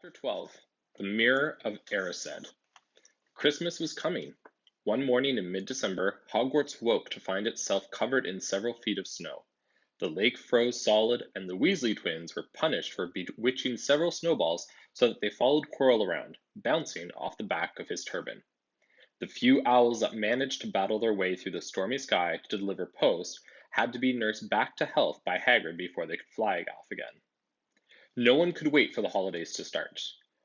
Chapter 12 The Mirror of Erised. Christmas was coming. One morning in mid December, Hogwarts woke to find itself covered in several feet of snow. The lake froze solid, and the Weasley twins were punished for bewitching several snowballs so that they followed Quirrell around, bouncing off the back of his turban. The few owls that managed to battle their way through the stormy sky to deliver post had to be nursed back to health by Hagrid before they could fly off again. No one could wait for the holidays to start.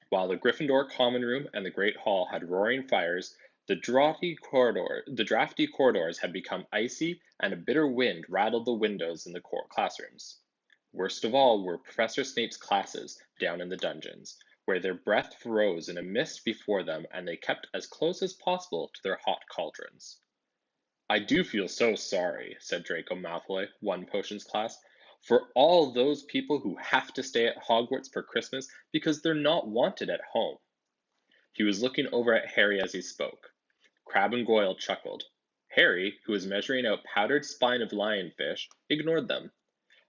While the Gryffindor common room and the Great Hall had roaring fires, the drafty corridors had become icy, and a bitter wind rattled the windows in the classrooms. Worst of all were Professor Snape's classes down in the dungeons, where their breath rose in a mist before them and they kept as close as possible to their hot cauldrons. "I do feel so sorry," said Draco Malfoy, one potions class, "for all those people who have to stay at Hogwarts for Christmas because they're not wanted at home." He was looking over at Harry as he spoke. Crabbe and Goyle chuckled. Harry, who was measuring out powdered spine of lionfish, ignored them.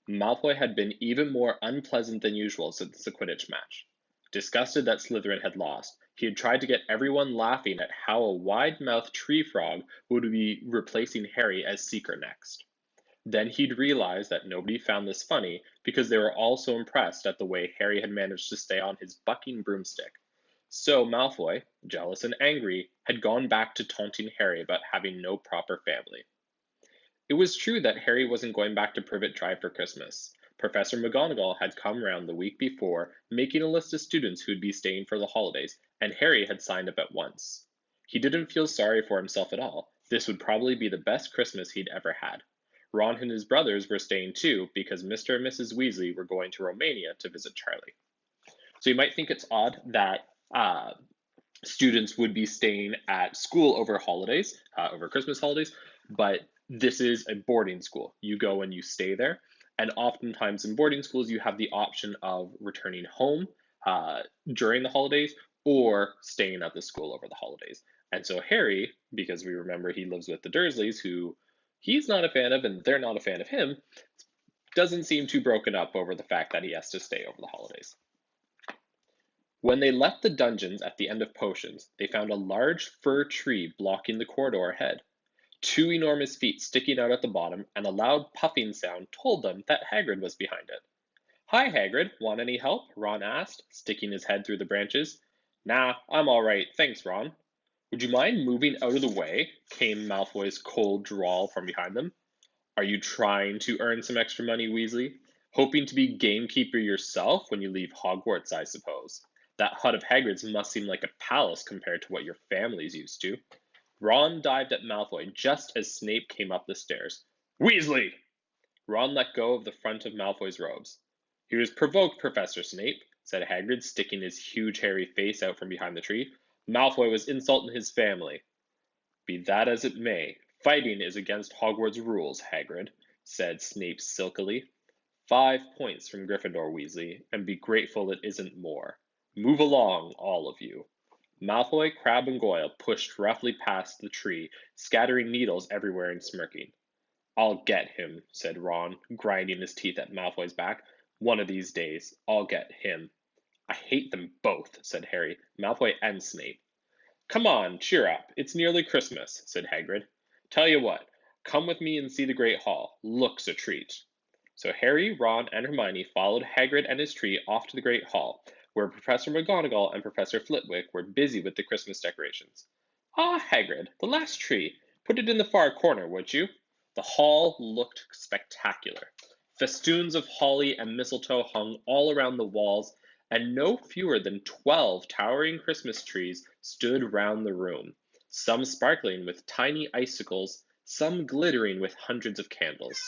Malfoy had been even more unpleasant than usual since the Quidditch match. Disgusted that Slytherin had lost, he had tried to get everyone laughing at how a wide-mouthed tree frog would be replacing Harry as Seeker next. Then he'd realized that nobody found this funny because they were all so impressed at the way Harry had managed to stay on his bucking broomstick. So Malfoy, jealous and angry, had gone back to taunting Harry about having no proper family. It was true that Harry wasn't going back to Privet Drive for Christmas. Professor McGonagall had come round the week before, making a list of students who would be staying for the holidays, and Harry had signed up at once. He didn't feel sorry for himself at all. This would probably be the best Christmas he'd ever had. Ron and his brothers were staying too, because Mr. and Mrs. Weasley were going to Romania to visit Charlie. So you might think it's odd that students would be staying at school over holidays, over Christmas holidays, but this is a boarding school. You go and you stay there. And oftentimes in boarding schools, you have the option of returning home during the holidays or staying at the school over the holidays. And so Harry, because we remember he lives with the Dursleys, who he's not a fan of and they're not a fan of him, doesn't seem too broken up over the fact that he has to stay over the holidays. When they left the dungeons at the end of potions, they found a large fir tree blocking the corridor ahead. Two enormous feet sticking out at the bottom, and a loud puffing sound told them that Hagrid was behind it. "Hi, Hagrid. Want any help?" Ron asked, sticking his head through the branches. "Nah, I'm all right. Thanks, Ron." "Would you mind moving out of the way?" came Malfoy's cold drawl from behind them. "Are you trying to earn some extra money, Weasley? Hoping to be gamekeeper yourself when you leave Hogwarts, I suppose. That hut of Hagrid's must seem like a palace compared to what your family's used to." Ron dived at Malfoy just as Snape came up the stairs. "Weasley!" Ron let go of the front of Malfoy's robes. "He was provoked, Professor Snape," said Hagrid, sticking his huge hairy face out from behind the tree. "Malfoy was insulting his family." "Be that as it may, fighting is against Hogwarts rules, Hagrid," said Snape silkily. 5 points from Gryffindor, Weasley, and be grateful it isn't more. Move along, all of you." Malfoy, Crabbe, and Goyle pushed roughly past the tree, scattering needles everywhere and smirking. "I'll get him," said Ron, grinding his teeth at Malfoy's back. "One of these days, I'll get him." "I hate them both," said Harry, "Malfoy and Snape." "Come on, cheer up. It's nearly Christmas," said Hagrid. "Tell you what, come with me and see the Great Hall. Looks a treat." So Harry, Ron, and Hermione followed Hagrid and his tree off to the Great Hall, where Professor McGonagall and Professor Flitwick were busy with the Christmas decorations. "Ah, Hagrid, the last tree. Put it in the far corner, would you?" The hall looked spectacular. Festoons of holly and mistletoe hung all around the walls, and no fewer than 12 towering Christmas trees stood round the room, some sparkling with tiny icicles, some glittering with hundreds of candles.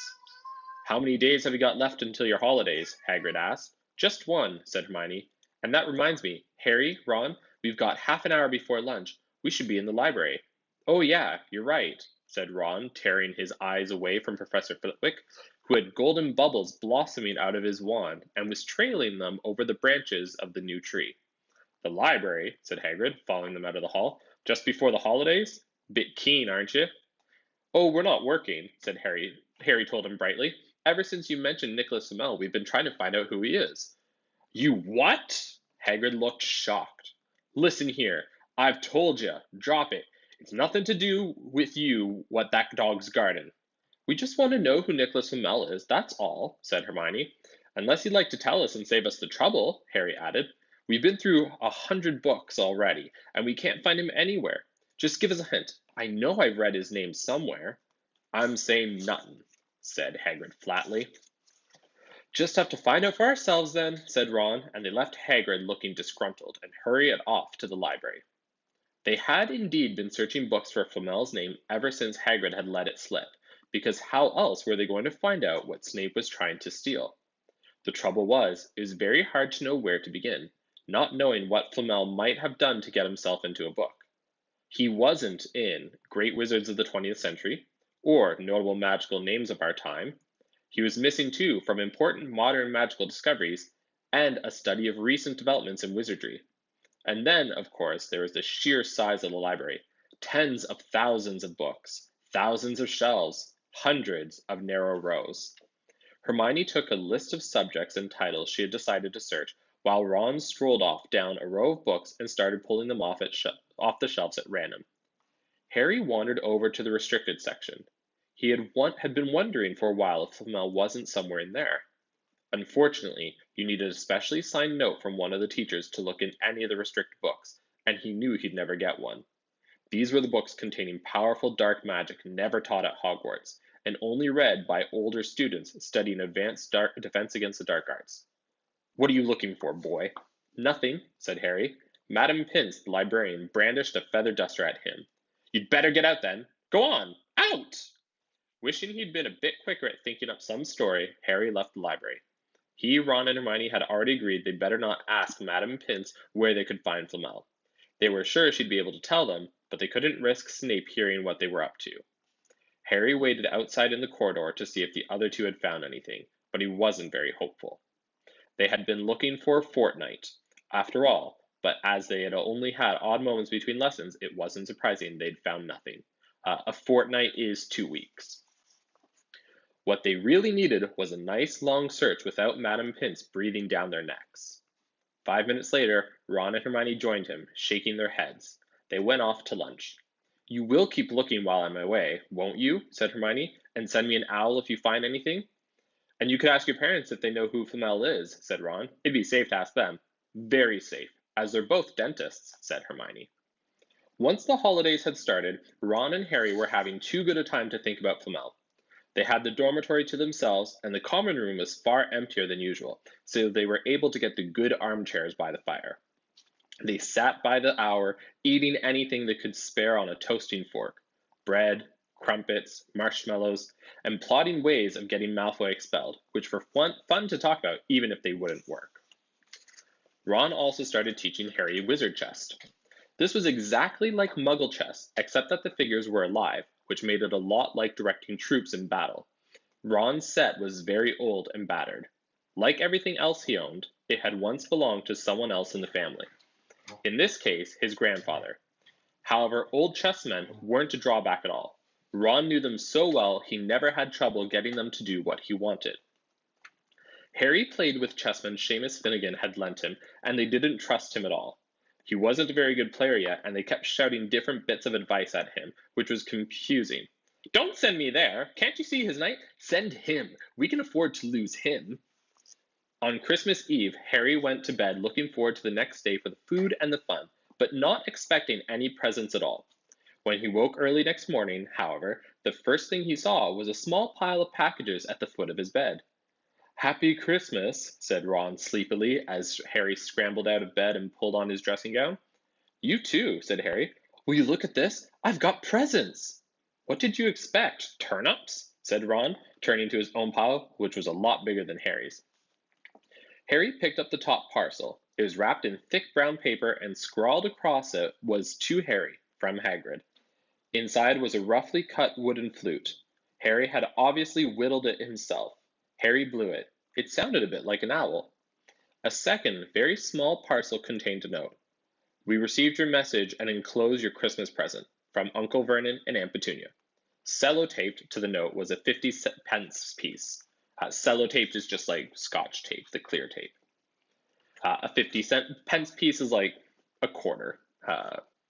"How many days have you got left until your holidays?" Hagrid asked. "Just one," said Hermione. "And that reminds me, Harry, Ron, we've got half an hour before lunch. We should be in the library." "Oh yeah, you're right," said Ron, tearing his eyes away from Professor Flitwick, who had golden bubbles blossoming out of his wand and was trailing them over the branches of the new tree. "The library," said Hagrid, following them out of the hall. "Just before the holidays? Bit keen, aren't you?" "Oh, we're not working," said Harry. Harry told him brightly. "Ever since you mentioned Nicholas Flamel, we've been trying to find out who he is." "You what?" Hagrid looked shocked. Listen here, I've told you, drop it. It's nothing to do with you what that dog's garden. We just want to know who Nicholas Flamel is, that's all, said Hermione. Unless you'd like to tell us and save us the trouble, Harry added. We've been through 100 books already, and we can't find him anywhere. Just give us a hint. I know I've read his name somewhere. I'm saying nothing, said Hagrid flatly. Just have to find out for ourselves then, said Ron, and they left Hagrid looking disgruntled and hurried off to the library. They had indeed been searching books for Flamel's name ever since Hagrid had let it slip, because how else were they going to find out what Snape was trying to steal? The trouble was, it was very hard to know where to begin, not knowing what Flamel might have done to get himself into a book. He wasn't in Great Wizards of the 20th Century, or Notable Magical Names of Our Time. He was missing, too, from important modern magical discoveries and a study of recent developments in wizardry. And then, of course, there was the sheer size of the library. Tens of thousands of books, thousands of shelves, hundreds of narrow rows. Hermione took a list of subjects and titles she had decided to search, while Ron strolled off down a row of books and started pulling them off the shelves at random. Harry wandered over to the restricted section. He had been wondering for a while if Flamel wasn't somewhere in there. Unfortunately, you needed a specially signed note from one of the teachers to look in any of the restricted books, and he knew he'd never get one. These were the books containing powerful dark magic never taught at Hogwarts, and only read by older students studying advanced defense against the dark arts. What are you looking for, boy? Nothing, said Harry. Madame Pince, the librarian, brandished a feather duster at him. You'd better get out then. Go on, out! Wishing he'd been a bit quicker at thinking up some story, Harry left the library. He, Ron, and Hermione had already agreed they'd better not ask Madame Pince where they could find Flamel. They were sure she'd be able to tell them, but they couldn't risk Snape hearing what they were up to. Harry waited outside in the corridor to see if the other two had found anything, but he wasn't very hopeful. They had been looking for a fortnight, after all, but as they had only had odd moments between lessons, it wasn't surprising they'd found nothing. A fortnight is 2 weeks. What they really needed was a nice long search without Madame Pince breathing down their necks. 5 minutes later, Ron and Hermione joined him, shaking their heads. They went off to lunch. You will keep looking while I'm away, won't you? Said Hermione, and send me an owl if you find anything? And you could ask your parents if they know who Flamel is, said Ron. It'd be safe to ask them. Very safe, as they're both dentists, said Hermione. Once the holidays had started, Ron and Harry were having too good a time to think about Flamel. They had the dormitory to themselves, and the common room was far emptier than usual, so they were able to get the good armchairs by the fire. They sat by the hour, eating anything they could spare on a toasting fork, bread, crumpets, marshmallows, and plotting ways of getting Malfoy expelled, which were fun to talk about even if they wouldn't work. Ron also started teaching Harry wizard chess. This was exactly like Muggle chess, except that the figures were alive, which made it a lot like directing troops in battle. Ron's set was very old and battered. Like everything else he owned, it had once belonged to someone else in the family. In this case, his grandfather. However, old chessmen weren't a drawback at all. Ron knew them so well he never had trouble getting them to do what he wanted. Harry played with chessmen Seamus Finnegan had lent him, and they didn't trust him at all. He wasn't a very good player yet, and they kept shouting different bits of advice at him, which was confusing. Don't send me there! Can't you see his knight? Send him! We can afford to lose him! On Christmas Eve, Harry went to bed looking forward to the next day for the food and the fun, but not expecting any presents at all. When he woke early next morning, however, the first thing he saw was a small pile of packages at the foot of his bed. Happy Christmas, said Ron sleepily as Harry scrambled out of bed and pulled on his dressing gown. You too, said Harry. Will you look at this? I've got presents! What did you expect? Turnips? Said Ron, turning to his own pile, which was a lot bigger than Harry's. Harry picked up the top parcel. It was wrapped in thick brown paper, and scrawled across it was "To Harry, from Hagrid." Inside was a roughly cut wooden flute. Harry had obviously whittled it himself. Harry blew it. It sounded a bit like an owl. A second, very small parcel contained a note. We received your message and enclose your Christmas present, from Uncle Vernon and Aunt Petunia. Cellotaped to the note was a 50-pence piece. Cellotaped is just like Scotch tape, the clear tape. A 50-cent piece is like a quarter,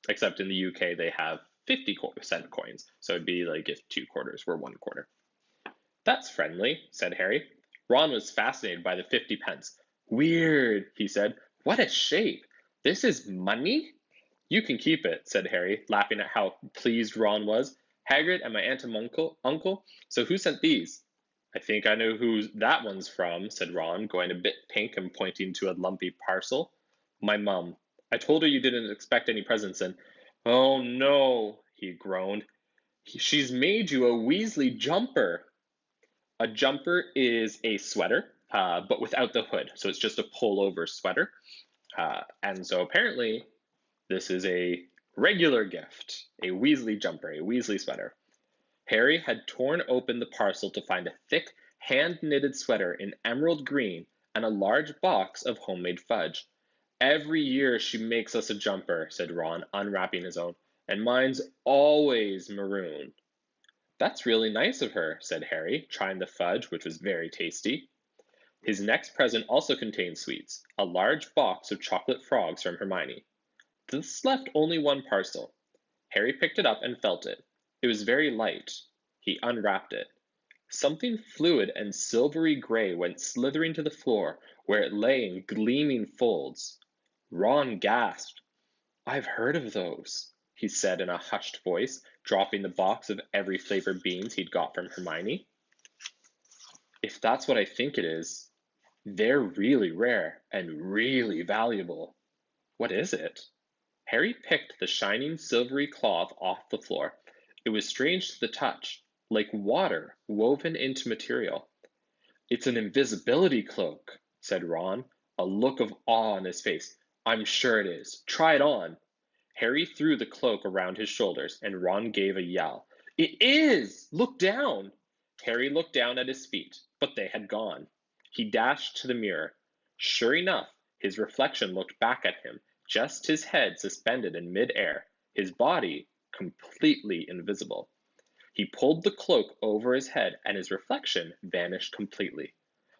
except in the UK they have 50-cent coins, so it'd be like if 2 quarters were 1 quarter. That's friendly, said Harry. Ron was fascinated by the 50 pence. Weird, he said. What a shape! This is money? You can keep it, said Harry, laughing at how pleased Ron was. Hagrid and my aunt and uncle. So who sent these? I think I know who that one's from, said Ron, going a bit pink and pointing to a lumpy parcel. My mum. I told her you didn't expect any presents and... Oh no, he groaned. She's made you a Weasley jumper. A jumper is a sweater, but without the hood. So it's just a pullover sweater. And so apparently this is a regular gift, a Weasley jumper, a Weasley sweater. Harry had torn open the parcel to find a thick, hand-knitted sweater in emerald green and a large box of homemade fudge. Every year she makes us a jumper, said Ron, unwrapping his own, and mine's always maroon. That's really nice of her, said Harry, trying the fudge, which was very tasty. His next present also contained sweets, a large box of chocolate frogs from Hermione. This left only one parcel. Harry picked it up and felt it. It was very light. He unwrapped it. Something fluid and silvery gray went slithering to the floor, where it lay in gleaming folds. Ron gasped. I've heard of those, he said in a hushed voice, dropping the box of every flavored beans he'd got from Hermione. If that's what I think it is, they're really rare and really valuable. What is it? Harry picked the shining silvery cloth off the floor. It was strange to the touch, like water woven into material. It's an invisibility cloak, said Ron, a look of awe on his face. I'm sure it is. Try it on. Harry threw the cloak around his shoulders, and Ron gave a yell. It is! Look down! Harry looked down at his feet, but they had gone. He dashed to the mirror. Sure enough, his reflection looked back at him, just his head suspended in mid-air, his body completely invisible. He pulled the cloak over his head, and his reflection vanished completely.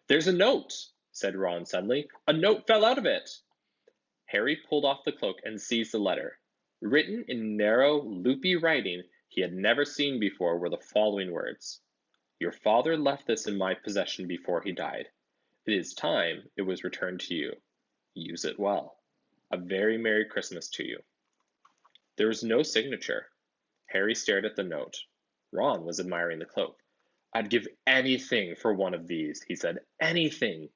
There's a note, said Ron suddenly. A note fell out of it. Harry pulled off the cloak and seized the letter. Written in narrow, loopy writing he had never seen before were the following words. Your father left this in my possession before he died. It is time it was returned to you. Use it well. A very Merry Christmas to you. There was no signature. Harry stared at the note. Ron was admiring the cloak. I'd give anything for one of these, he said. Anything.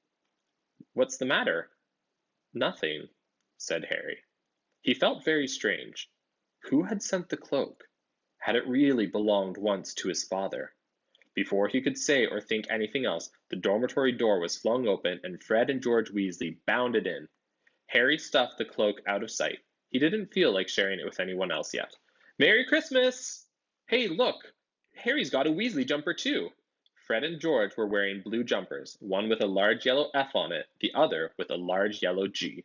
What's the matter? Nothing, said Harry. He felt very strange. Who had sent the cloak? Had it really belonged once to his father? Before he could say or think anything else, the dormitory door was flung open and Fred and George Weasley bounded in. Harry stuffed the cloak out of sight. He didn't feel like sharing it with anyone else yet. Merry Christmas! Hey, look! Harry's got a Weasley jumper too. Fred and George were wearing blue jumpers, one with a large yellow F on it, the other with a large yellow G.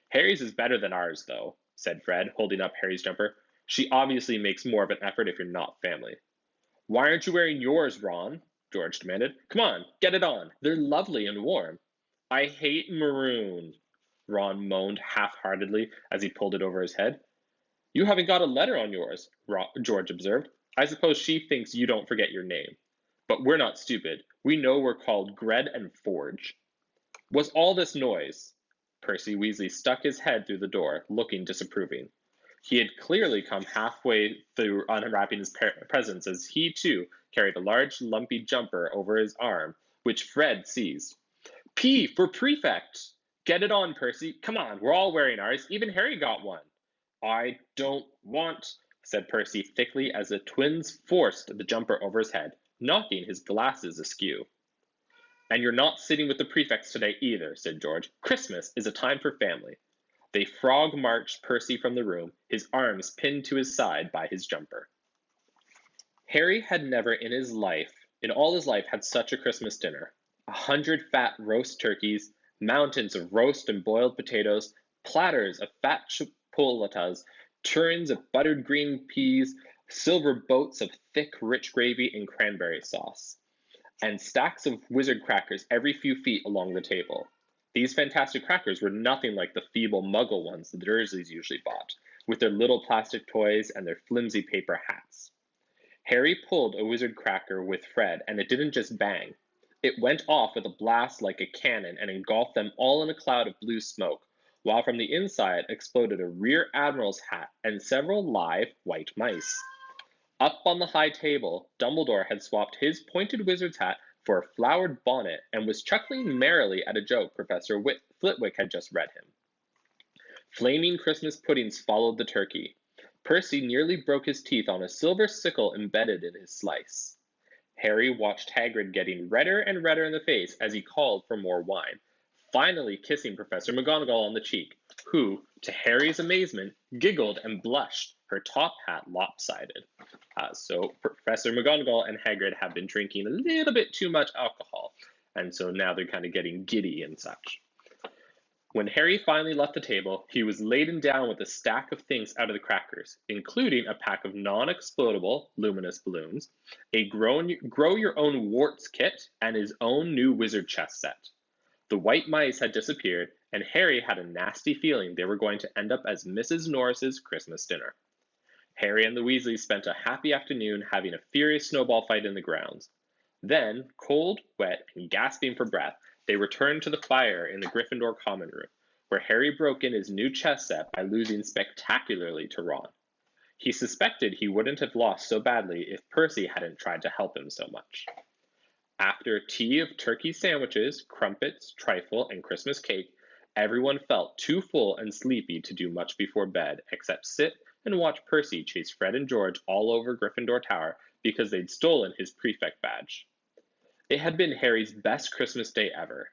Harry's is better than ours, though, said Fred, holding up Harry's jumper. She obviously makes more of an effort if you're not family. Why aren't you wearing yours, Ron? George demanded. Come on, get it on. They're lovely and warm. I hate maroon, Ron moaned half-heartedly as he pulled it over his head. You haven't got a letter on yours, George observed. I suppose she thinks you don't forget your name. But we're not stupid. We know we're called Gred and Forge. What's all this noise? Percy Weasley stuck his head through the door, looking disapproving. He had clearly come halfway through unwrapping his presents as he, too, carried a large, lumpy jumper over his arm, which Fred seized. P for prefect! Get it on, Percy. Come on, we're all wearing ours. Even Harry got one. I don't want, said Percy thickly as the twins forced the jumper over his head, knocking his glasses askew. And you're not sitting with the prefects today either, said George. Christmas is a time for family. They frog-marched Percy from the room, his arms pinned to his side by his jumper. Harry had never in all his life, had such a Christmas dinner. 100 fat roast turkeys, mountains of roast and boiled potatoes, platters of fat chipolatas, turns of buttered green peas, silver boats of thick, rich gravy and cranberry sauce, and stacks of wizard crackers every few feet along the table. These fantastic crackers were nothing like the feeble muggle ones the Dursleys usually bought, with their little plastic toys and their flimsy paper hats. Harry pulled a wizard cracker with Fred, and it didn't just bang. It went off with a blast like a cannon and engulfed them all in a cloud of blue smoke, while from the inside exploded a rear admiral's hat and several live white mice. Up on the high table, Dumbledore had swapped his pointed wizard's hat for a flowered bonnet and was chuckling merrily at a joke Professor Flitwick had just read him. Flaming Christmas puddings followed the turkey. Percy nearly broke his teeth on a silver sickle embedded in his slice. Harry watched Hagrid getting redder and redder in the face as he called for more wine, finally kissing Professor McGonagall on the cheek, who, to Harry's amazement, giggled and blushed, her top hat lopsided. So Professor McGonagall and Hagrid have been drinking a little bit too much alcohol, and so now they're kind of getting giddy and such. When Harry finally left the table, he was laden down with a stack of things out of the crackers, including a pack of non-explodable luminous balloons, a grow-your-own warts kit, and his own new wizard chess set. The white mice had disappeared, and Harry had a nasty feeling they were going to end up as Mrs. Norris's Christmas dinner. Harry and the Weasleys spent a happy afternoon having a furious snowball fight in the grounds. Then, cold, wet, and gasping for breath, they returned to the fire in the Gryffindor common room, where Harry broke in his new chess set by losing spectacularly to Ron. He suspected he wouldn't have lost so badly if Percy hadn't tried to help him so much. After a tea of turkey sandwiches, crumpets, trifle, and Christmas cake, everyone felt too full and sleepy to do much before bed except sit and watch Percy chase Fred and George all over Gryffindor Tower because they'd stolen his prefect badge. It had been Harry's best Christmas day ever,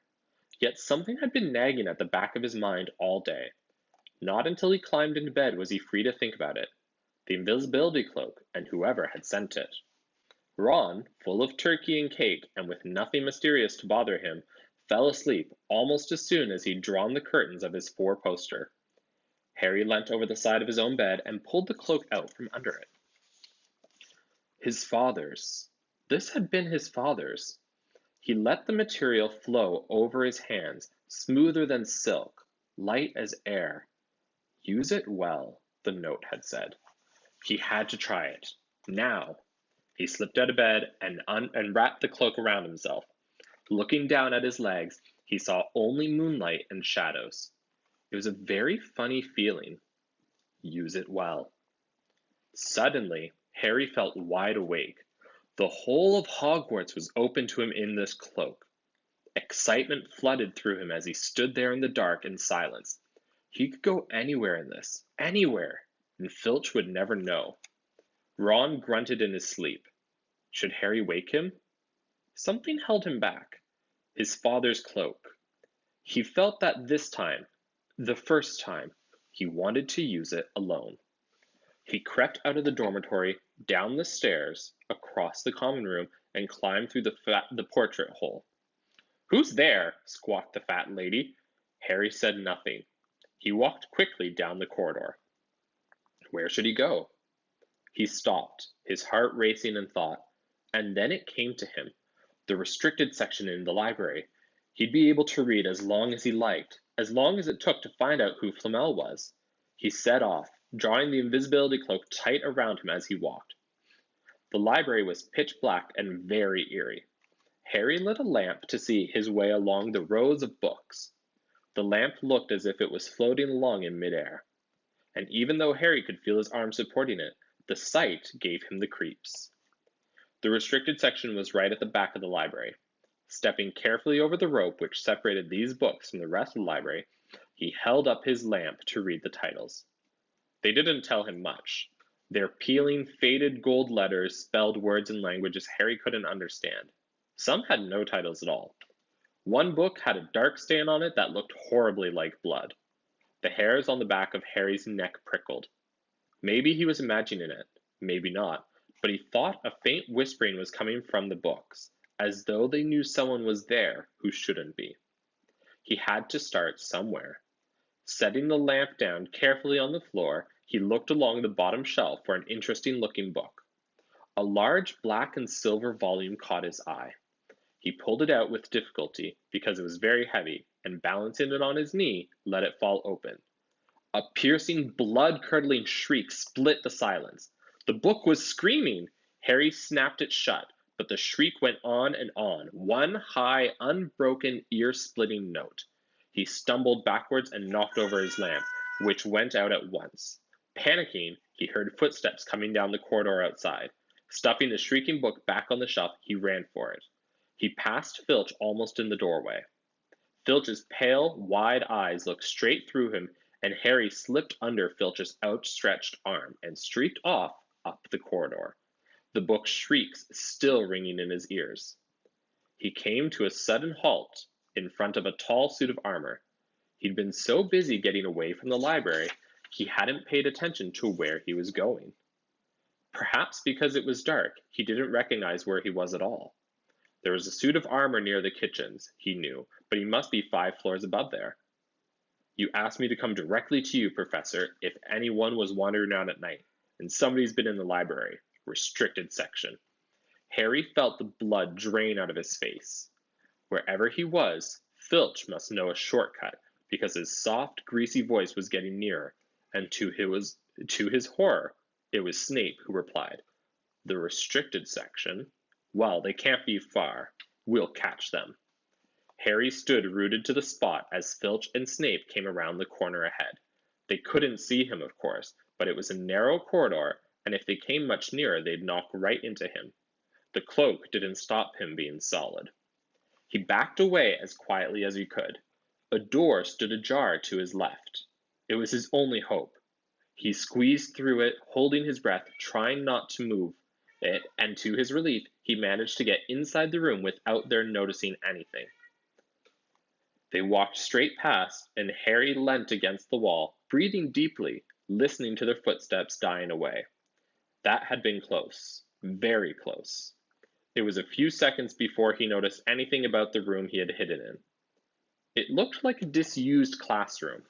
yet something had been nagging at the back of his mind all day. Not until he climbed into bed was he free to think about it. The invisibility cloak and whoever had sent it. Ron, full of turkey and cake and with nothing mysterious to bother him, fell asleep almost as soon as he'd drawn the curtains of his four-poster. Harry leant over the side of his own bed and pulled the cloak out from under it. His father's. This had been his father's. He let the material flow over his hands, smoother than silk, light as air. Use it well, the note had said. He had to try it. Now. He slipped out of bed and wrapped the cloak around himself. Looking down at his legs, he saw only moonlight and shadows. It was a very funny feeling. Use it well. Suddenly, Harry felt wide awake. The whole of Hogwarts was open to him in this cloak. Excitement flooded through him as he stood there in the dark and silence. He could go anywhere in this, anywhere, and Filch would never know. Ron grunted in his sleep. Should Harry wake him? Something held him back. His father's cloak. He felt that this time, the first time, he wanted to use it alone. He crept out of the dormitory, down the stairs, across the common room, and climbed through the portrait hole. Who's there? Squawked the fat lady. Harry said nothing. He walked quickly down the corridor. Where should he go? He stopped, his heart racing in thought, and then it came to him. The restricted section in the library. He'd be able to read as long as he liked, as long as it took to find out who Flamel was. He set off, drawing the invisibility cloak tight around him as he walked. The library was pitch black and very eerie. Harry lit a lamp to see his way along the rows of books. The lamp looked as if it was floating along in midair. And even though Harry could feel his arms supporting it, the sight gave him the creeps. The restricted section was right at the back of the library. Stepping carefully over the rope which separated these books from the rest of the library, he held up his lamp to read the titles. They didn't tell him much. Their peeling, faded gold letters spelled words in languages Harry couldn't understand. Some had no titles at all. One book had a dark stain on it that looked horribly like blood. The hairs on the back of Harry's neck prickled. Maybe he was imagining it, maybe not, but he thought a faint whispering was coming from the books, as though they knew someone was there who shouldn't be. He had to start somewhere. Setting the lamp down carefully on the floor, he looked along the bottom shelf for an interesting-looking book. A large black and silver volume caught his eye. He pulled it out with difficulty because it was very heavy, and balancing it on his knee, let it fall open. A piercing, blood-curdling shriek split the silence. The book was screaming! Harry snapped it shut, but the shriek went on and on, one high, unbroken, ear-splitting note. He stumbled backwards and knocked over his lamp, which went out at once. Panicking, he heard footsteps coming down the corridor outside. Stuffing the shrieking book back on the shelf, he ran for it. He passed Filch almost in the doorway. Filch's pale, wide eyes looked straight through him, and Harry slipped under Filch's outstretched arm and streaked off up the corridor, the book's shrieks still ringing in his ears. He came to a sudden halt in front of a tall suit of armor. He'd been so busy getting away from the library, he hadn't paid attention to where he was going. Perhaps because it was dark, he didn't recognize where he was at all. There was a suit of armor near the kitchens, he knew, but he must be 5 floors above there. You asked me to come directly to you, Professor, if anyone was wandering around at night, and somebody's been in the library. Restricted section. Harry felt the blood drain out of his face. Wherever he was, Filch must know a shortcut, because his soft, greasy voice was getting nearer, and to his horror, it was Snape who replied, "The restricted section? Well, they can't be far. We'll catch them." Harry stood rooted to the spot as Filch and Snape came around the corner ahead. They couldn't see him, of course, but it was a narrow corridor, and if they came much nearer, they'd knock right into him. The cloak didn't stop him being solid. He backed away as quietly as he could. A door stood ajar to his left. It was his only hope. He squeezed through it, holding his breath, trying not to move it, and to his relief, he managed to get inside the room without their noticing anything. They walked straight past, and Harry leant against the wall, breathing deeply, listening to their footsteps dying away. That had been close, very close. It was a few seconds before he noticed anything about the room he had hidden in. It looked like a disused classroom.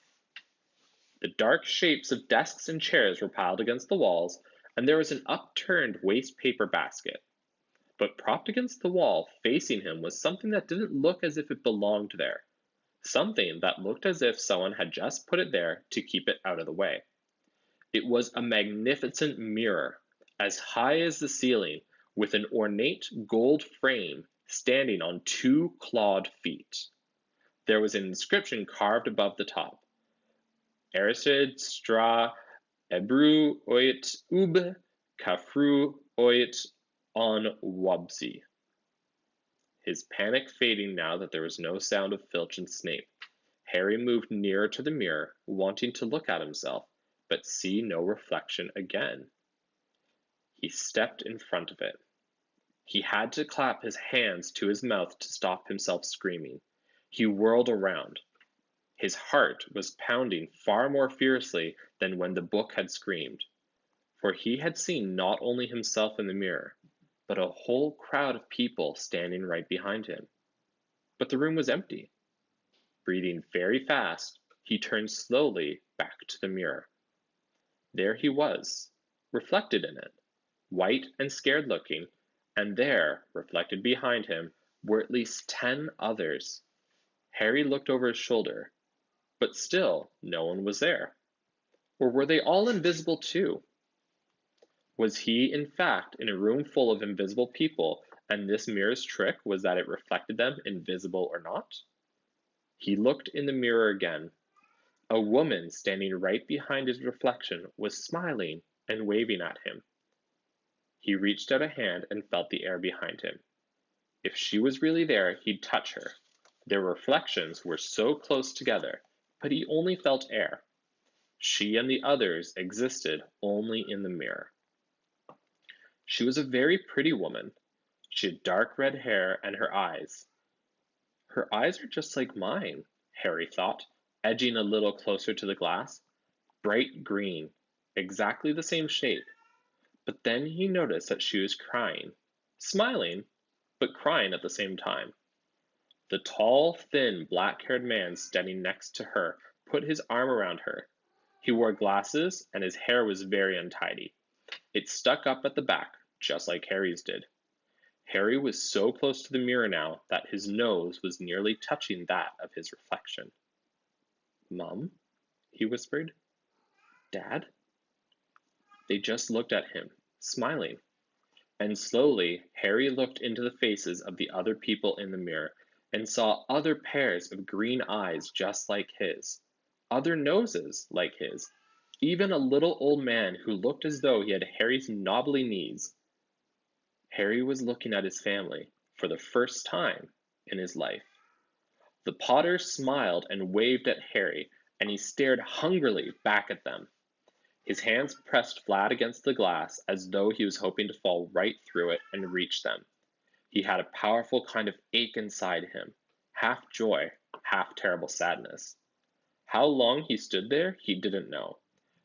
The dark shapes of desks and chairs were piled against the walls, and there was an upturned waste paper basket. But propped against the wall, facing him, was something that didn't look as if it belonged there. Something that looked as if someone had just put it there to keep it out of the way. It was a magnificent mirror, as high as the ceiling, with an ornate gold frame standing on 2 clawed feet. There was an inscription carved above the top. Erised stra ebru oit ub kafru oit on wubsi. His panic fading now that there was no sound of Filch and Snape, Harry moved nearer to the mirror, wanting to look at himself, but see no reflection again. He stepped in front of it. He had to clap his hands to his mouth to stop himself screaming. He whirled around. His heart was pounding far more fiercely than when the book had screamed, for he had seen not only himself in the mirror, but a whole crowd of people standing right behind him. But the room was empty. Breathing very fast, he turned slowly back to the mirror. There he was, reflected in it, white and scared looking, and there, reflected behind him, were at least 10 others. Harry looked over his shoulder, but still no one was there. Or were they all invisible too? Was he, in fact, in a room full of invisible people, and this mirror's trick was that it reflected them, invisible or not? He looked in the mirror again. A woman standing right behind his reflection was smiling and waving at him. He reached out a hand and felt the air behind him. If she was really there, he'd touch her. Their reflections were so close together, but he only felt air. She and the others existed only in the mirror. She was a very pretty woman. She had dark red hair and her eyes. Her eyes are just like mine, Harry thought, edging a little closer to the glass. Bright green, exactly the same shape. But then he noticed that she was crying, smiling, but crying at the same time. The tall, thin, black-haired man standing next to her put his arm around her. He wore glasses, and his hair was very untidy. It stuck up at the back, just like Harry's did. Harry was so close to the mirror now that his nose was nearly touching that of his reflection. "Mum?" he whispered. "Dad?" They just looked at him, smiling. And slowly, Harry looked into the faces of the other people in the mirror and saw other pairs of green eyes just like his, other noses like his, even a little old man who looked as though he had Harry's knobbly knees. Harry was looking at his family for the first time in his life. The Potter smiled and waved at Harry, and he stared hungrily back at them. His hands pressed flat against the glass as though he was hoping to fall right through it and reach them. He had a powerful kind of ache inside him, half joy, half terrible sadness. How long he stood there, he didn't know.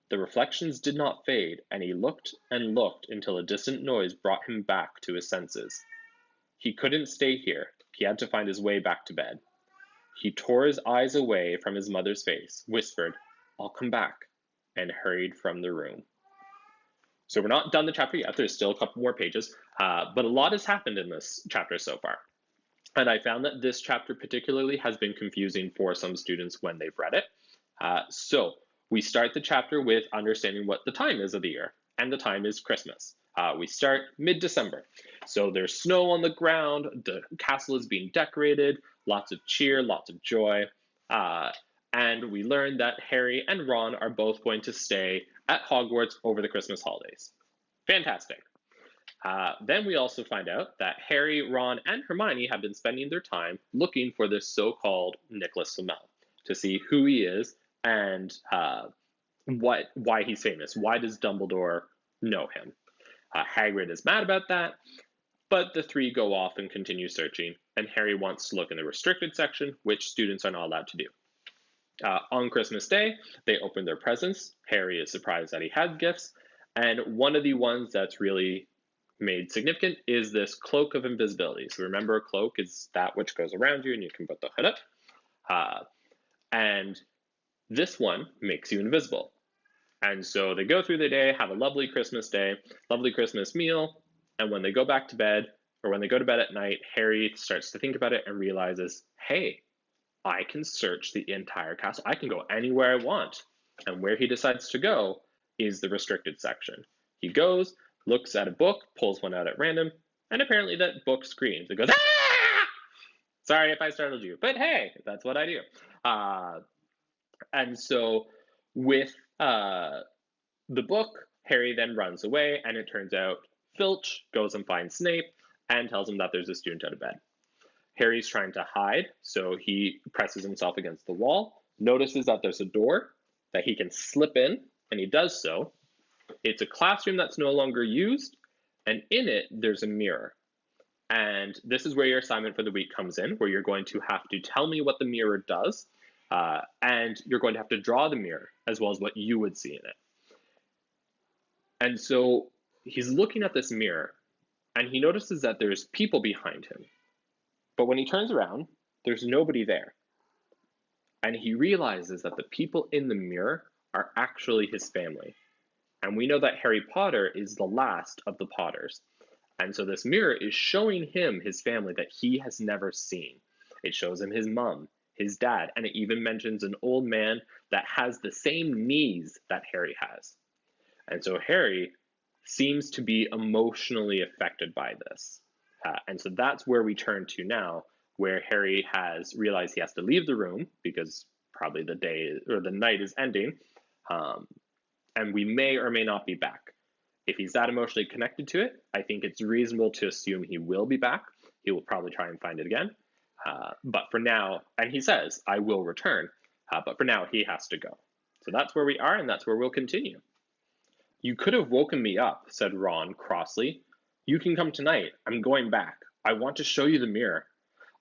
The reflections did not fade, and he looked and looked until a distant noise brought him back to his senses. He couldn't stay here. He had to find his way back to bed. He tore his eyes away from his mother's face, whispered, "I'll come back," and hurried from the room. So we're not done the chapter yet. There's still a couple more pages, but a lot has happened in this chapter so far. And I found that this chapter particularly has been confusing for some students when they've read it. So we start the chapter with understanding what the time is of the year, and the time is Christmas. We start mid-December. So there's snow on the ground, the castle is being decorated, lots of cheer, lots of joy. And we learn that Harry and Ron are both going to stay at Hogwarts over the Christmas holidays. Fantastic. Then we also find out that Harry, Ron, and Hermione have been spending their time looking for this so-called Nicholas Flamel to see who he is and why he's famous. Why does Dumbledore know him? Hagrid is mad about that, but the three go off and continue searching, and Harry wants to look in the restricted section, which students are not allowed to do. On Christmas Day, they open their presents. Harry is surprised that he has gifts, and one of the ones that's really made significant is this cloak of invisibility. So remember, a cloak is that which goes around you and you can put the hood up. And this one makes you invisible. And so they go through the day, have a lovely Christmas day, lovely Christmas meal, and when they go back to bed, or when they go to bed at night, Harry starts to think about it and realizes, hey, I can search the entire castle. I can go anywhere I want. And where he decides to go is the restricted section. He goes, looks at a book, pulls one out at random, and apparently that book screams. It goes, "Ah!" Sorry if I startled you, but hey, that's what I do. And so with the book, Harry then runs away, and it turns out Filch goes and finds Snape and tells him that there's a student out of bed. Harry's trying to hide, so he presses himself against the wall, notices that there's a door that he can slip in, and he does so. It's a classroom that's no longer used, and in it, there's a mirror. And this is where your assignment for the week comes in, where you're going to have to tell me what the mirror does, and you're going to have to draw the mirror, as well as what you would see in it. And so he's looking at this mirror, and he notices that there's people behind him. But when he turns around, there's nobody there. And he realizes that the people in the mirror are actually his family. And we know that Harry Potter is the last of the Potters. And so this mirror is showing him his family that he has never seen. It shows him his mom, his dad, and it even mentions an old man that has the same knees that Harry has. And so Harry seems to be emotionally affected by this. And so that's where we turn to now, where Harry has realized he has to leave the room because probably the day or the night is ending. And we may or may not be back. If he's that emotionally connected to it, I think it's reasonable to assume he will be back. He will probably try and find it again. But for now, and he says, I will return. But for now, he has to go. So that's where we are, and that's where we'll continue. You could have woken me up, said Ron crossly. You can come tonight. I'm going back. I want to show you the mirror.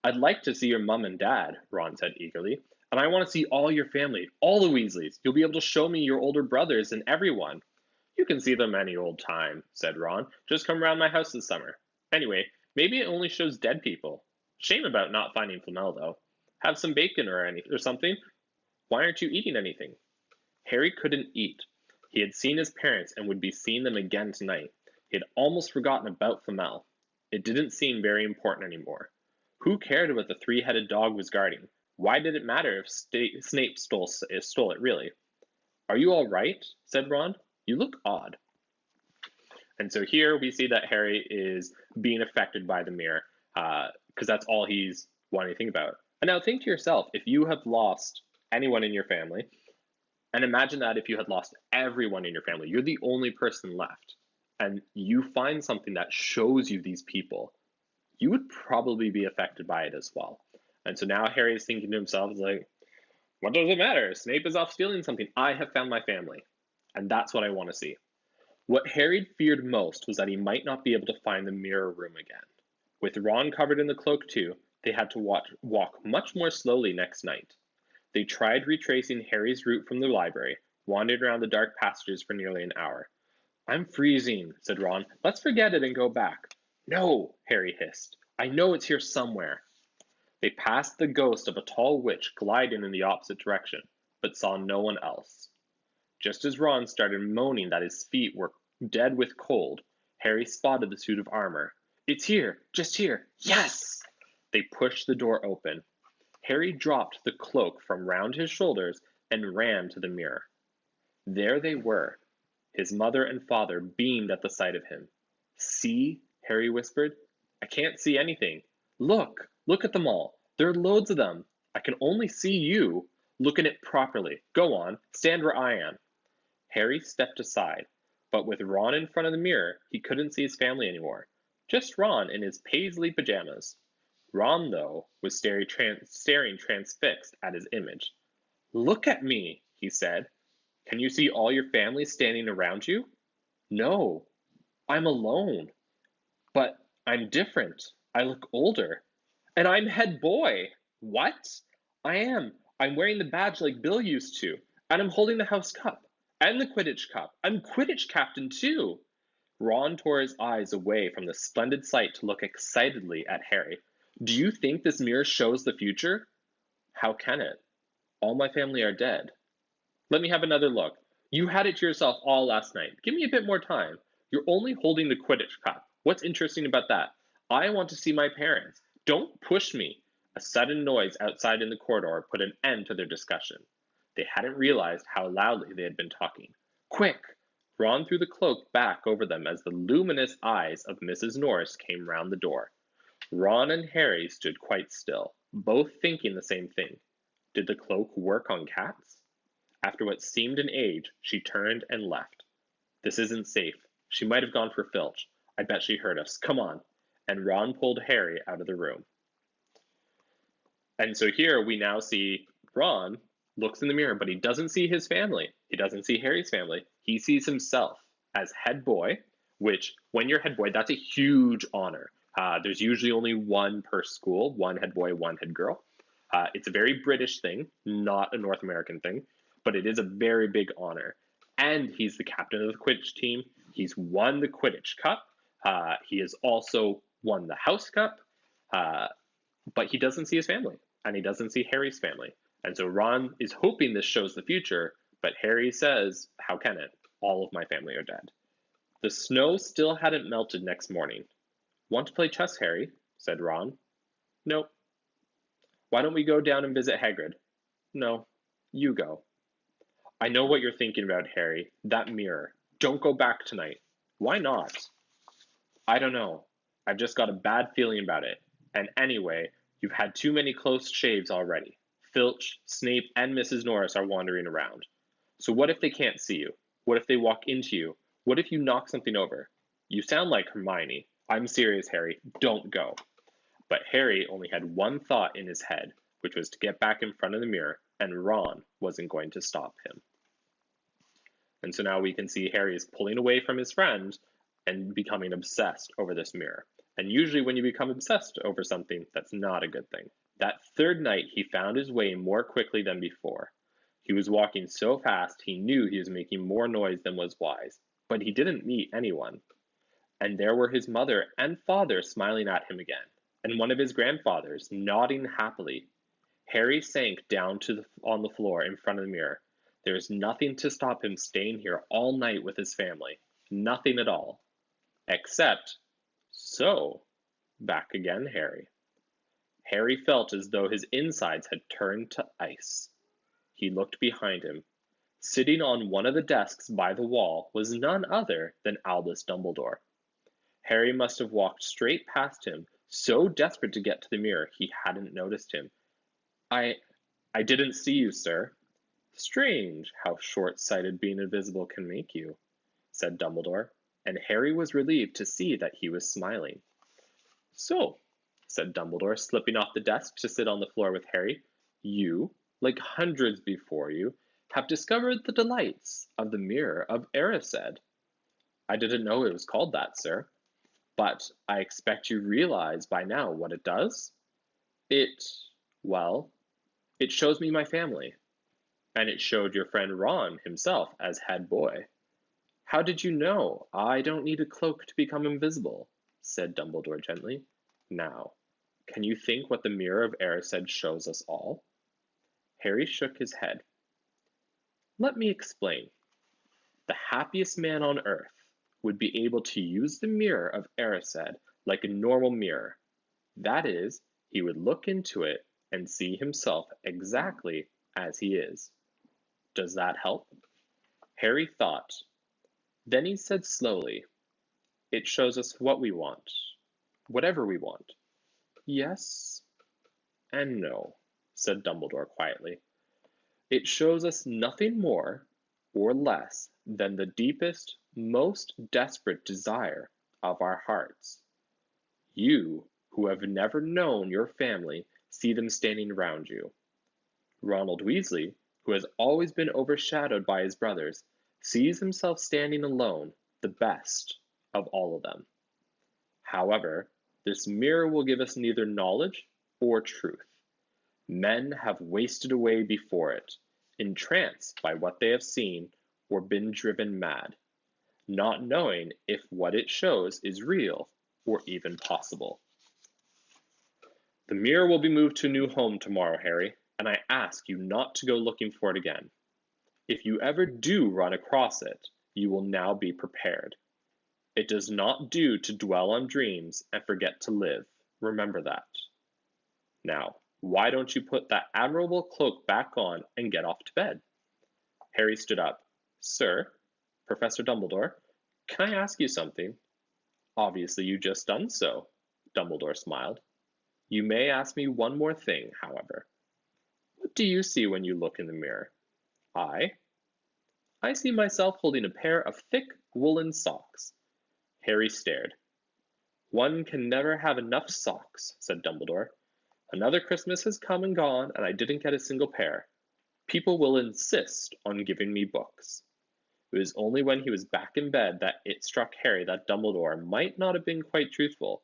I'd like to see your mom and dad, Ron said eagerly. And I want to see all your family, all the Weasleys. You'll be able to show me your older brothers and everyone. You can see them any old time, said Ron. Just come round my house this summer. Anyway, maybe it only shows dead people. Shame about not finding Flamel, though. Have some bacon or something. Why aren't you eating anything? Harry couldn't eat. He had seen his parents and would be seeing them again tonight. He had almost forgotten about Flamel. It didn't seem very important anymore. Who cared what the three-headed dog was guarding? Why did it matter if Snape stole it, really? Are you all right? Said Ron. You look odd. And so here we see that Harry is being affected by the mirror, because that's all he's wanting to think about. And now think to yourself, if you have lost anyone in your family, and imagine that if you had lost everyone in your family, you're the only person left, and you find something that shows you these people, you would probably be affected by it as well. And so now Harry is thinking to himself, like, what does it matter? Snape is off stealing something. I have found my family. And that's what I want to see. What Harry feared most was that he might not be able to find the mirror room again. With Ron covered in the cloak too, they had to walk much more slowly next night. They tried retracing Harry's route from the library, wandered around the dark passages for nearly an hour. I'm freezing, said Ron. Let's forget it and go back. No, Harry hissed. I know it's here somewhere. They passed the ghost of a tall witch gliding in the opposite direction, but saw no one else. Just as Ron started moaning that his feet were dead with cold, Harry spotted the suit of armor. It's here, just here. Yes! They pushed the door open. Harry dropped the cloak from round his shoulders and ran to the mirror. There they were. His mother and father beamed at the sight of him. See? Harry whispered. I can't see anything. Look at them all. There are loads of them. I can only see you. Look at it properly. Go on, stand where I am. Harry stepped aside, but with Ron in front of the mirror, he couldn't see his family anymore. Just Ron in his paisley pajamas. Ron, though, was staring transfixed at his image. Look at me, he said. Can you see all your family standing around you? No, I'm alone. But I'm different. I look older. And I'm head boy. What? I am. I'm wearing the badge like Bill used to. And I'm holding the house cup. And the Quidditch cup. I'm Quidditch captain too. Ron tore his eyes away from the splendid sight to look excitedly at Harry. Do you think this mirror shows the future? How can it? All my family are dead. Let me have another look. You had it to yourself all last night. Give me a bit more time. You're only holding the Quidditch cup. What's interesting about that? I want to see my parents. Don't push me. A sudden noise outside in the corridor put an end to their discussion. They hadn't realized how loudly they had been talking. Quick! Ron threw the cloak back over them as the luminous eyes of Mrs. Norris came round the door. Ron and Harry stood quite still, both thinking the same thing. Did the cloak work on cats? After what seemed an age, she turned and left. This isn't safe. She might have gone for Filch. I bet she heard us. Come on. And Ron pulled Harry out of the room. And so here we now see Ron looks in the mirror, but he doesn't see his family. He doesn't see Harry's family. He sees himself as head boy, which when you're head boy, that's a huge honor. There's usually only one per school, one head boy, one head girl. It's a very British thing, not a North American thing, but it is a very big honor. And he's the captain of the Quidditch team. He's won the Quidditch Cup. He has also won the House Cup, but he doesn't see his family, and he doesn't see Harry's family. And so Ron is hoping this shows the future, but Harry says, how can it? All of my family are dead. The snow still hadn't melted next morning. Want to play chess, Harry? Said Ron. Nope. Why don't we go down and visit Hagrid? No, you go. I know what you're thinking about, Harry. That mirror. Don't go back tonight. Why not? I don't know. I've just got a bad feeling about it. And anyway, you've had too many close shaves already. Filch, Snape, and Mrs. Norris are wandering around. So what if they can't see you? What if they walk into you? What if you knock something over? You sound like Hermione. I'm serious, Harry. Don't go. But Harry only had one thought in his head, which was to get back in front of the mirror, and Ron wasn't going to stop him. And so now we can see Harry is pulling away from his friend and becoming obsessed over this mirror. And usually when you become obsessed over something, that's not a good thing. That third night, he found his way more quickly than before. He was walking so fast, he knew he was making more noise than was wise, but he didn't meet anyone. And there were his mother and father smiling at him again, and one of his grandfathers nodding happily. Harry sank down on the floor in front of the mirror. There is nothing to stop him staying here all night with his family. Nothing at all. Except, so, Back again, Harry. Harry felt as though his insides had turned to ice. He looked behind him. Sitting on one of the desks by the wall was none other than Albus Dumbledore. Harry must have walked straight past him, so desperate to get to the mirror he hadn't noticed him. I didn't see you, sir. Strange how short-sighted being invisible can make you, said Dumbledore, and Harry was relieved to see that he was smiling. So, said Dumbledore, slipping off the desk to sit on the floor with Harry, you, like hundreds before you, have discovered the delights of the Mirror of Erised. I didn't know it was called that, sir, but I expect you realize by now what it does? Well, it shows me my family, and it showed your friend Ron himself as head boy. How did you know I don't need a cloak to become invisible? Said Dumbledore gently. Now, can you think what the Mirror of Erised shows us all? Harry shook his head. Let me explain. The happiest man on earth would be able to use the Mirror of Erised like a normal mirror. That is, he would look into it and see himself exactly as he is. Does that help? Harry thought. Then he said slowly, it shows us what we want, whatever we want. Yes and no, said Dumbledore quietly. It shows us nothing more or less than the deepest, most desperate desire of our hearts. You, who have never known your family, see them standing around you. Ronald Weasley, who has always been overshadowed by his brothers, sees himself standing alone, the best of all of them. However, this mirror will give us neither knowledge or truth. Men have wasted away before it, entranced by what they have seen or been driven mad, not knowing if what it shows is real or even possible. The mirror will be moved to a new home tomorrow, Harry, and I ask you not to go looking for it again. If you ever do run across it, you will now be prepared. It does not do to dwell on dreams and forget to live. Remember that. Now, why don't you put that admirable cloak back on and get off to bed? Harry stood up. Sir, Professor Dumbledore, can I ask you something? Obviously, you just done so, Dumbledore smiled. You may ask me one more thing, however. What do you see when you look in the mirror? I see myself holding a pair of thick woolen socks. Harry stared. One can never have enough socks, said Dumbledore. Another Christmas has come and gone, and I didn't get a single pair. People will insist on giving me books. It was only when he was back in bed that it struck Harry that Dumbledore might not have been quite truthful.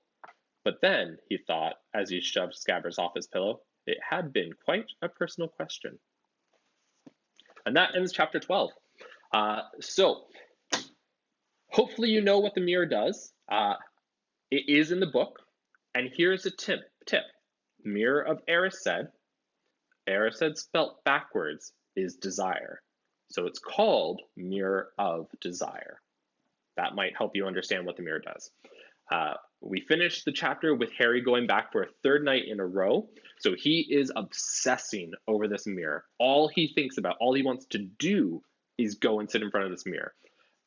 But then, he thought, as he shoved Scabbers off his pillow, it had been quite a personal question. And that ends chapter 12. So, hopefully you know what the mirror does. It is in the book. And here's a tip. Mirror of Erised. Erised spelt backwards is desire. So it's called Mirror of Desire. That might help you understand what the mirror does. We finished the chapter with Harry going back for a third night in a row. So he is obsessing over this mirror. All he thinks about, all he wants to do is go and sit in front of this mirror.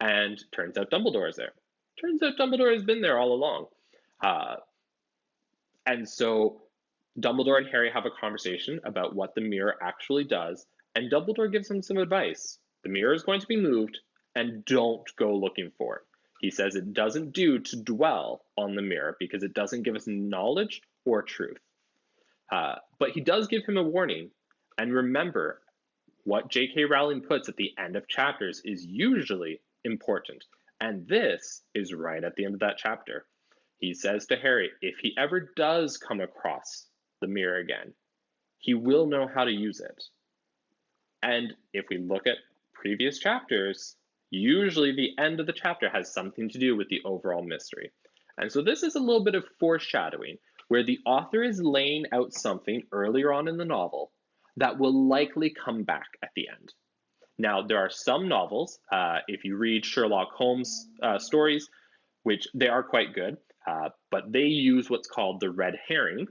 And turns out Dumbledore is there. Turns out Dumbledore has been there all along. And so Dumbledore and Harry have a conversation about what the mirror actually does, and Dumbledore gives him some advice. The mirror is going to be moved, and don't go looking for it. He says it doesn't do to dwell on the mirror because it doesn't give us knowledge or truth. But he does give him a warning, and remember, what J.K. Rowling puts at the end of chapters is usually important, and this is right at the end of that chapter. He says to Harry, if he ever does come across the mirror again, he will know how to use it. And if we look at previous chapters, usually the end of the chapter has something to do with the overall mystery. And so this is a little bit of foreshadowing, where the author is laying out something earlier on in the novel that will likely come back at the end. Now, there are some novels, if you read Sherlock Holmes stories, which they are quite good, But they use what's called the red herring,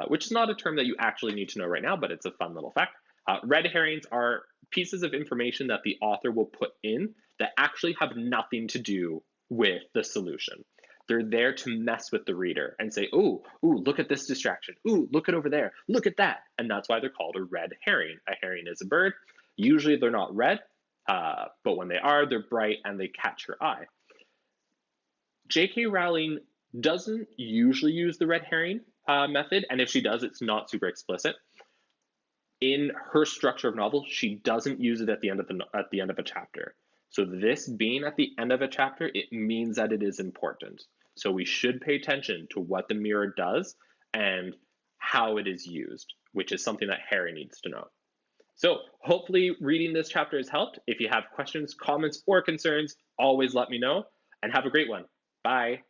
which is not a term that you actually need to know right now, but it's a fun little fact. Red herrings are pieces of information that the author will put in that actually have nothing to do with the solution. They're there to mess with the reader and say, ooh, look at this distraction. Ooh, look at over there. Look at that. And that's why they're called a red herring. A herring is a bird. Usually they're not red, but when they are, they're bright and they catch your eye. J.K. Rowling doesn't usually use the red herring method, and if she does, it's not super explicit. In her structure of novels, she doesn't use it at the end of a chapter. So this being at the end of a chapter, it means that it is important. So we should pay attention to what the mirror does and how it is used, which is something that Harry needs to know. So hopefully reading this chapter has helped. If you have questions, comments, or concerns, always let me know, and have a great one. Bye.